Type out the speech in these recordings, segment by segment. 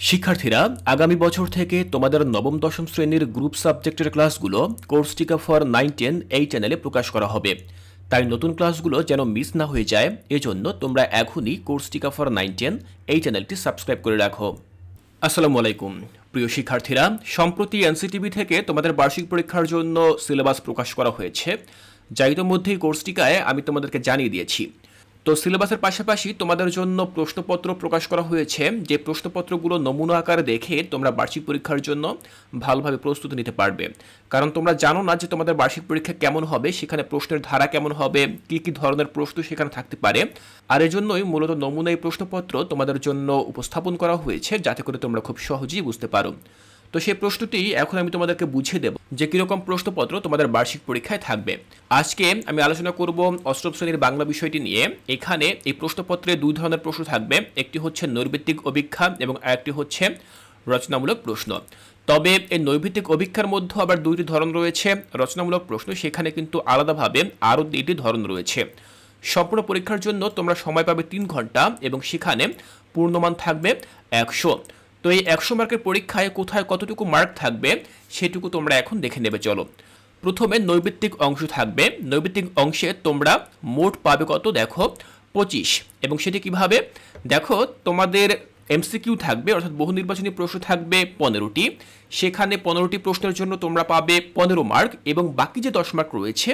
শিক্ষার্থীরা আগামী বছর থেকে তোমাদের নবম দশম শ্রেণীর গ্রুপ সাবজেক্টের ক্লাসগুলো কোর্সটিকা ফর 9-10 এই চ্যানেলে প্রকাশ করা হবে। তাই নতুন ক্লাসগুলো যেন মিস না হয়ে যায় এজন্য তোমরা এখনই কোর্সটিকা ফর 9-10 এই চ্যানেলটি সাবস্ক্রাইব করে রাখো। আসসালামু আলাইকুম প্রিয় শিক্ষার্থীরা, সম্প্রতি এনসিটিভি থেকে তোমাদের বার্ষিক পরীক্ষার জন্য সিলেবাস প্রকাশ করা হয়েছে, যা ইতিমধ্যেই কোর্সটিকায় আমি তোমাদেরকে জানিয়ে দিয়েছি। তো সিলেবাসের পাশাপাশি তোমাদের জন্য প্রশ্নপত্র প্রকাশ করা হয়েছে, যে প্রশ্নপত্রগুলো নমুনা আকারে দেখে তোমরা বার্ষিক পরীক্ষার জন্য ভালোভাবে প্রস্তুতি নিতে পারবে। কারণ তোমরা জানো না যে তোমাদের বার্ষিক পরীক্ষা কেমন হবে, সেখানে প্রশ্নের ধারা কেমন হবে, কী কী ধরনের প্রশ্ন সেখানে থাকতে পারে। আর এজন্যই মূলত নমুনা এই প্রশ্নপত্র তোমাদের জন্য উপস্থাপন করা হয়েছে, যাতে করে তোমরা খুব সহজেই বুঝতে পারো। তো সেই প্রশ্নটি এখন আমি তোমাদেরকে বুঝিয়ে দেব যে কীরকম প্রশ্নপত্র তোমাদের বার্ষিক পরীক্ষায় থাকবে। আজকে আমি আলোচনা করব অষ্টম শ্রেণীর বাংলা বিষয়টি নিয়ে। এখানে এই প্রশ্নপত্রে দুই ধরনের প্রশ্ন থাকবে, একটি হচ্ছে নৈর্ব্যক্তিক অভিক্ষা এবং আরেকটি হচ্ছে রচনামূলক প্রশ্ন। তবে এই নৈর্ব্যক্তিক অভিক্ষার মধ্যে আবার দুইটি ধরন রয়েছে, রচনামূলক প্রশ্ন সেখানে কিন্তু আলাদাভাবে আরও দুইটি ধরন রয়েছে। সম্পূর্ণ পরীক্ষার জন্য তোমরা সময় পাবে 3 ঘন্টা এবং সেখানে পূর্ণমান থাকবে 100। তো এই 100 মার্কের পরীক্ষায় কোথায় কতটুকু মার্ক থাকবে সেটুকু তোমরা এখন দেখে নেবে। চলো, প্রথমে নৈর্ব্যক্তিক অংশ থাকবে। নৈর্ব্যক্তিক অংশে তোমরা মোট পাবে কত, দেখো 25। এবং সেটি কিভাবে দেখো, তোমাদের এমসিকিউ থাকবে, অর্থাৎ বহু নির্বাচনী প্রশ্ন থাকবে 15টি। সেখানে 15টি প্রশ্নের জন্য তোমরা পাবে 15 মার্ক এবং বাকি যে 10 মার্ক রয়েছে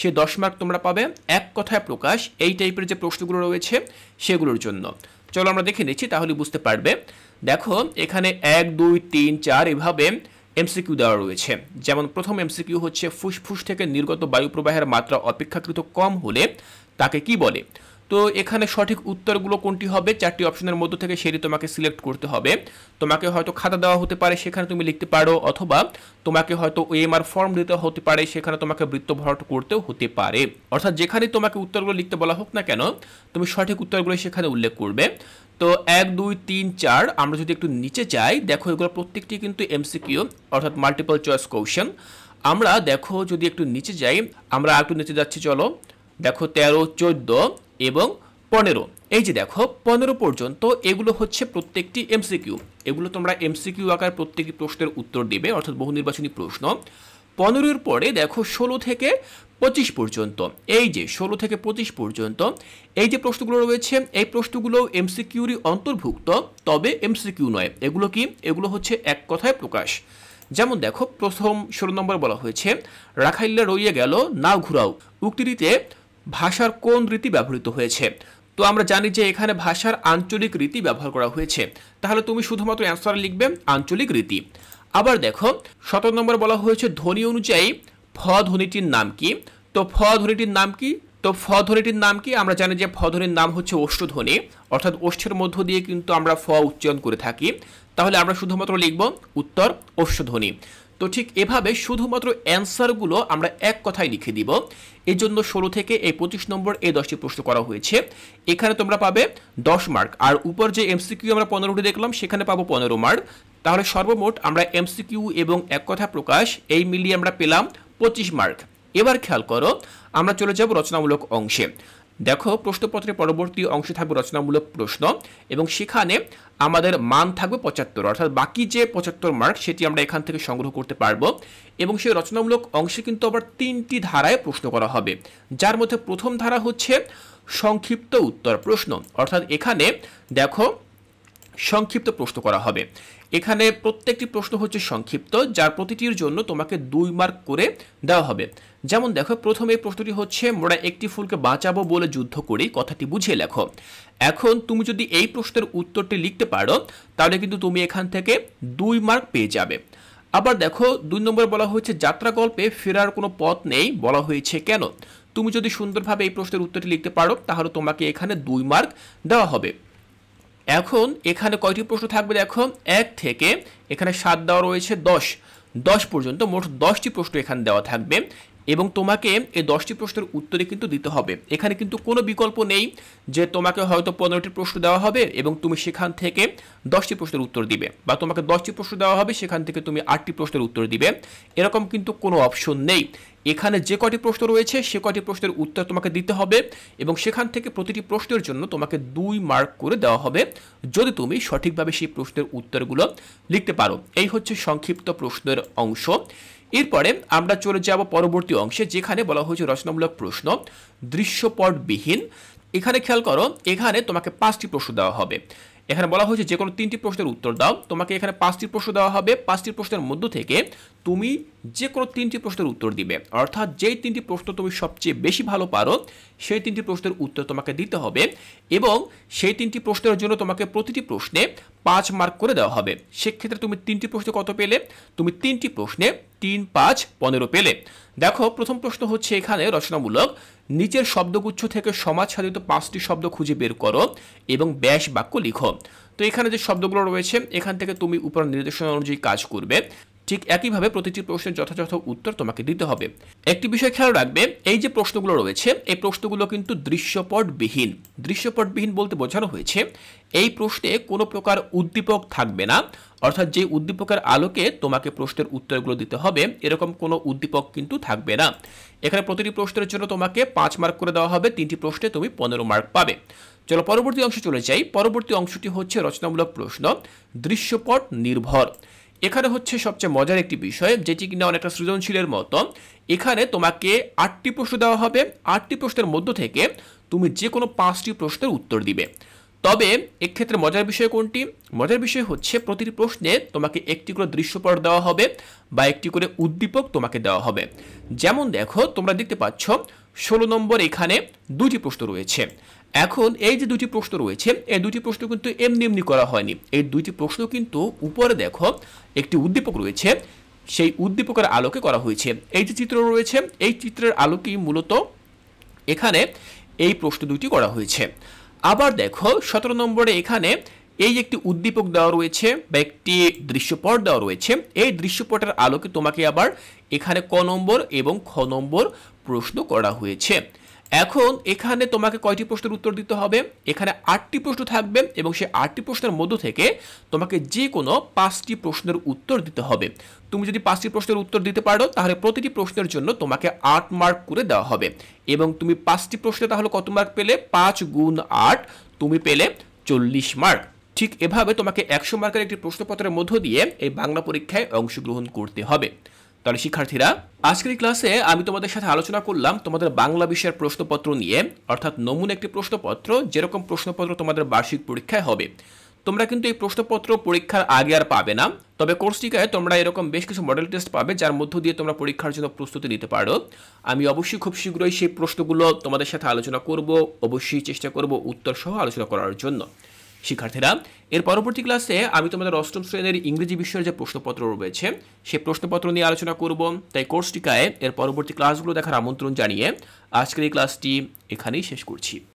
সেই 10 মার্ক তোমরা পাবে এক কথায় প্রকাশ এই টাইপের যে প্রশ্নগুলো রয়েছে সেগুলোর জন্য। চলো আমরা দেখে নিচ্ছি, তাহলে বুঝতে পারবে। দেখো এখানে 1, 2, 3, 4 এভাবে এমসিকিউ দেওয়া রয়েছে। যেমন প্রথম এমসিকিউ হচ্ছে, ফুসফুস থেকে নির্গত বায়ু প্রবাহের মাত্রা অপেক্ষাকৃত কম হলে তাকে কি বলে। তো এখানে সঠিক উত্তরগুলো কোনটি হবে, 4টি অপশনের মধ্য থেকে সেটি তোমাকে সিলেক্ট করতে হবে। তোমাকে হয়তো খাতা দেওয়া হতে পারে, সেখানে তুমি লিখতে পারো, অথবা তোমাকে হয়তো ওএমআর ফর্ম দিতে হতে পারে, সেখানে তোমাকে বৃত্ত ভরাট করতেও হতে পারে। অর্থাৎ যেখানে তোমাকে উত্তরগুলো লিখতে বলা হোক না কেন, তুমি সঠিক উত্তরগুলো সেখানে উল্লেখ করবে। তো 1, 2, 3, 4 আমরা যদি একটু নিচে যাই, দেখো এগুলো প্রত্যেকটি কিন্তু এমসিকিউ, অর্থাৎ মাল্টিপল চয়েস কোশ্চেন। আমরা দেখো যদি একটু নিচে যাই, আমরা একটু নিচে যাচ্ছি, চলো দেখো 13, 14 এবং 15। এই যে দেখো 15 পর্যন্ত এগুলো হচ্ছে প্রত্যেকটি এমসিকিউ। এগুলো তোমরা এমসিকিউ আকার প্রত্যেকটি প্রশ্নের উত্তর দিবে, অর্থাৎ বহু নির্বাচনী প্রশ্ন। 15-এর পরে দেখো 16 থেকে 25 পর্যন্ত, এই যে 16 থেকে 25 পর্যন্ত এই যে প্রশ্নগুলো রয়েছে, এই প্রশ্নগুলো এমসিকিউরই অন্তর্ভুক্ত, তবে এমসিকিউ নয়। এগুলো কি, এগুলো হচ্ছে এক কথায় প্রকাশ। যেমন দেখো প্রথম 16 নম্বর বলা হয়েছে, রাখাইল্লা রইয়ে গেল নাও ঘুরাও উক্তিটিতে ভাষার কোন রীতি ব্যবহৃত হয়েছে। তো আমরা জানি যে এখানে ভাষার আঞ্চলিক রীতি ব্যবহার করা হয়েছে, তাহলে তুমি শুধুমাত্র অ্যান্সার লিখবে আঞ্চলিক রীতি। আবার দেখো 17 নম্বর বলা হয়েছে, ধ্বনি অনুযায়ী ফ ধ্বনিটির নাম কি। তো ফ ধ্বনিটির নাম কি, তো ফ ধ্বনিটির নাম কি, আমরা জানি যে ফ ধ্বনির নাম হচ্ছে ওষ্ঠধ্বনি, অর্থাৎ ওষ্ঠের মধ্য দিয়ে কিন্তু আমরা ফ উচ্চারণ করে থাকি। তাহলে আমরা শুধুমাত্র লিখব উত্তর ওষ্ঠধ্বনি। তো ঠিক এভাবে শুধুমাত্র অ্যান্সারগুলো আমরা এক কথায় লিখে দিব। এই জন্য 16 থেকে এই 25 নম্বর এই 10টি প্রশ্ন করা হয়েছে। এখানে তোমরা পাবে 10 মার্ক, আর উপর যে এমসিকিউ আমরা 15টি দেখলাম সেখানে পাবো 15 মার্ক। তাহলে সর্বমোট আমরা এমসিকিউ এবং এক কথা প্রকাশ এই মিলিয়ে আমরা পেলাম 25 মার্ক। এবার খেয়াল করো, আমরা চলে যাব রচনামূলক অংশে। দেখো প্রশ্নপত্রের পরবর্তী অংশে থাকবে রচনামূলক প্রশ্ন এবং সেখানে আমাদের মান থাকবে 75, অর্থাৎ বাকি যে 75 মার্ক সেটি আমরা এখান থেকে সংগ্রহ করতে পারবো। এবং সেই রচনামূলক অংশে কিন্তু আবার 3টি ধারায় প্রশ্ন করা হবে, যার মধ্যে প্রথম ধারা হচ্ছে সংক্ষিপ্ত উত্তর প্রশ্ন, অর্থাৎ এখানে দেখো সংক্ষিপ্ত প্রশ্ন করা হবে। এখানে প্রত্যেকটি প্রশ্ন হচ্ছে সংক্ষিপ্ত, যার প্রতিটির জন্য তোমাকে 2 মার্ক করে দেওয়া হবে। যেমন দেখো প্রথমে এই প্রশ্নটি হচ্ছে, মোরা একটি ফুলকে বাঁচাবো বলে যুদ্ধ করি, কথাটি বুঝিয়ে লেখো। এখন তুমি যদি এই প্রশ্নের উত্তরটি লিখতে পারো তাহলে কিন্তু তুমি এখান থেকে 2 মার্ক পেয়ে যাবে। আবার দেখো 2 নম্বর বলা হয়েছে, যাত্রা গল্পে ফেরার কোনো পথ নেই, বলা হয়েছে কেন। তুমি যদি সুন্দরভাবে এই প্রশ্নের উত্তরটি লিখতে পারো তাহলে তোমাকে এখানে 2 মার্ক দেওয়া হবে। এখন এখানে কয়টি প্রশ্ন থাকবে, দেখো 1 থেকে এখানে 7 দেওয়া রয়েছে 10 পর্যন্ত, মোট 10টি প্রশ্ন এখানে দেওয়া থাকবে। এবং তোমাকে এই 10টি প্রশ্নের উত্তরে কিন্তু দিতে হবে। এখানে কিন্তু কোনো বিকল্প নেই যে তোমাকে হয়তো 15টি প্রশ্ন দেওয়া হবে এবং তুমি সেখান থেকে 10টি প্রশ্নের উত্তর দিবে, বা তোমাকে 10টি প্রশ্ন দেওয়া হবে সেখান থেকে তুমি 8টি প্রশ্নের উত্তর দিবে, এরকম কিন্তু কোনো অপশন নেই। এখানে যে কয়টি প্রশ্ন রয়েছে সে কয়টি প্রশ্নের উত্তর তোমাকে দিতে হবে এবং সেখান থেকে প্রতিটি প্রশ্নের জন্য তোমাকে 2 মার্ক করে দেওয়া হবে যদি তুমি সঠিকভাবে সেই প্রশ্নের উত্তরগুলো লিখতে পারো। এই হচ্ছে সংক্ষিপ্ত প্রশ্নের অংশ। এরপরে আমরা চলে যাব পরবর্তী অংশে, যেখানে বলা হয়েছে রচনামূলক প্রশ্ন দৃশ্যপটবিহীন। এখানে খেয়াল করো, এখানে তোমাকে 5টি প্রশ্ন দেওয়া হবে। এখানে বলা হয়েছে যে কোনো 3টি প্রশ্নের উত্তর দাও। তোমাকে এখানে 5টি প্রশ্ন দেওয়া হবে। 5টি প্রশ্নের মধ্য থেকে তুমি যে কোনো 3টি প্রশ্নের উত্তর দিবে, অর্থাৎ যেই 3টি প্রশ্ন তুমি সবচেয়ে বেশি ভালো পারো সেই 3টি প্রশ্নের উত্তর তোমাকে দিতে হবে এবং সেই 3টি প্রশ্নের জন্য তোমাকে প্রতিটি প্রশ্নে 5 মার্ক করে দেওয়া হবে। সেক্ষেত্রে তুমি 3টি প্রশ্নে কত পেলে? তুমি 3টি প্রশ্নে 3, 5, 15 পেলে। দেখো, প্রথম প্রশ্ন হচ্ছে এখানে রচনামূলক, নিচের শব্দগুচ্ছ থেকে সমাজ সাধিত 5টি শব্দ খুঁজে বের করো এবং ব্যাস বাক্য লিখো। তো এখানে যে শব্দগুলো রয়েছে এখান থেকে তুমি উপর নির্দেশনা অনুযায়ী কাজ করবে। ঠিক একইভাবে প্রতিটি প্রশ্নের যথাযথ উত্তর তোমাকে দিতে হবে। একটি বিষয় খেয়াল রাখবে, এই যে প্রশ্নগুলো রয়েছে এই প্রশ্নগুলো কিন্তু দৃশ্যপটবিহীন। দৃশ্যপটবিহীন বলতে বোঝানো হয়েছে এই প্রশ্নে কোনো প্রকার উদ্দীপক থাকবে না, অর্থাৎ যে উদ্দীপকের আলোকে তোমাকে প্রশ্নের উত্তরগুলো দিতে হবে এরকম কোনো উদ্দীপক কিন্তু থাকবে না। এখানে প্রতিটি প্রশ্নের জন্য তোমাকে 5 মার্ক করে দেওয়া হবে। 3টি প্রশ্নে তুমি 15 মার্ক পাবে। চলো পরবর্তী অংশে চলে যাই। পরবর্তী অংশটি হচ্ছে রচনামূলক প্রশ্ন দৃশ্যপট নির্ভর। এখানে হচ্ছে সবচেয়ে মজার একটি বিষয়, যেটি কিনা অনেকটা সৃজনশীলের মতো। এখানে তোমাকে 8টি প্রশ্ন দেওয়া হবে। 8টি প্রশ্নের মধ্য থেকে তুমি যে কোনো 5টি প্রশ্নের উত্তর দিবে। তবে এক্ষেত্রে মজার বিষয় কোনটি? মজার বিষয় হচ্ছে প্রতিটি প্রশ্নে তোমাকে একটি করে দৃশ্যপট দেওয়া হবে বা একটি করে উদ্দীপক তোমাকে দেওয়া হবে। যেমন দেখো, তোমরা দেখতে পাচ্ছ 16 নম্বর এখানে 2টি প্রশ্ন রয়েছে। এখন এই যে 2টি প্রশ্ন রয়েছে এই 2টি প্রশ্ন কিন্তু এমনি এমনি করা হয়নি। এই 2টি প্রশ্ন কিন্তু উপরে দেখো একটি উদ্দীপক রয়েছে, সেই উদ্দীপকের আলোকে করা হয়েছে। এই যে চিত্র রয়েছে এই চিত্রের আলোকেই মূলত এখানে এই প্রশ্ন 2টি করা হয়েছে। আবার দেখো 17 নম্বরে এখানে এই একটি উদ্দীপক দেওয়া রয়েছে বা একটি দৃশ্যপট দেওয়া রয়েছে। এই দৃশ্যপটের আলোকে তোমাকে আবার এখানে ক নম্বর এবং খ নম্বর প্রশ্ন করা হয়েছে। এখন এখানে তোমাকে কয়টি প্রশ্নের উত্তর দিতে হবে? এখানে 8টি প্রশ্ন থাকবে এবং সেই 8টি প্রশ্নের মধ্য থেকে তোমাকে যে কোনো 5টি প্রশ্নের উত্তর দিতে হবে। তুমি যদি 5টি প্রশ্নের উত্তর দিতে পারো তাহলে প্রতিটি প্রশ্নের জন্য তোমাকে 8 মার্ক করে দেওয়া হবে এবং তুমি 5টি প্রশ্নে তাহলে কত মার্ক পেলে? 5 গুণ 8, তুমি পেলে 40 মার্ক। ঠিক এভাবে তোমাকে 100 মার্কের একটি প্রশ্নপত্রের মধ্য দিয়ে এই বাংলা পরীক্ষায় অংশগ্রহণ করতে হবে। তাহলে শিক্ষার্থীরা, আজকের এই ক্লাসে আমি তোমাদের সাথে আলোচনা করলাম তোমাদের বাংলা বিষয়ের প্রশ্নপত্র নিয়ে, অর্থাৎ নমুনা একটি প্রশ্নপত্র, যেরকম প্রশ্নপত্র তোমাদের বার্ষিক পরীক্ষায় হবে। তোমরা কিন্তু এই প্রশ্নপত্র পরীক্ষার আগে আর পাবে না, তবে কোর্সটিকায় তোমরা এরকম বেশ কিছু মডেল টেস্ট পাবে যার মধ্য দিয়ে তোমরা পরীক্ষার জন্য প্রস্তুতি নিতে পারো। আমি অবশ্যই খুব শীঘ্রই সেই প্রশ্নগুলো তোমাদের সাথে আলোচনা করব, অবশ্যই চেষ্টা করব উত্তর সহ আলোচনা করার জন্য। শিক্ষার্থীরা, এর পরবর্তী ক্লাসে আমি তোমাদের 8ম শ্রেণীর ইংরেজি বিষয়ের যে প্রশ্নপত্র রয়েছে সেই প্রশ্নপত্র নিয়ে আলোচনা করব। তাই কোর্সটিকায় এর পরবর্তী ক্লাসগুলো দেখার আমন্ত্রণ জানিয়ে আজকের এই ক্লাসটি এখানেই শেষ করছি।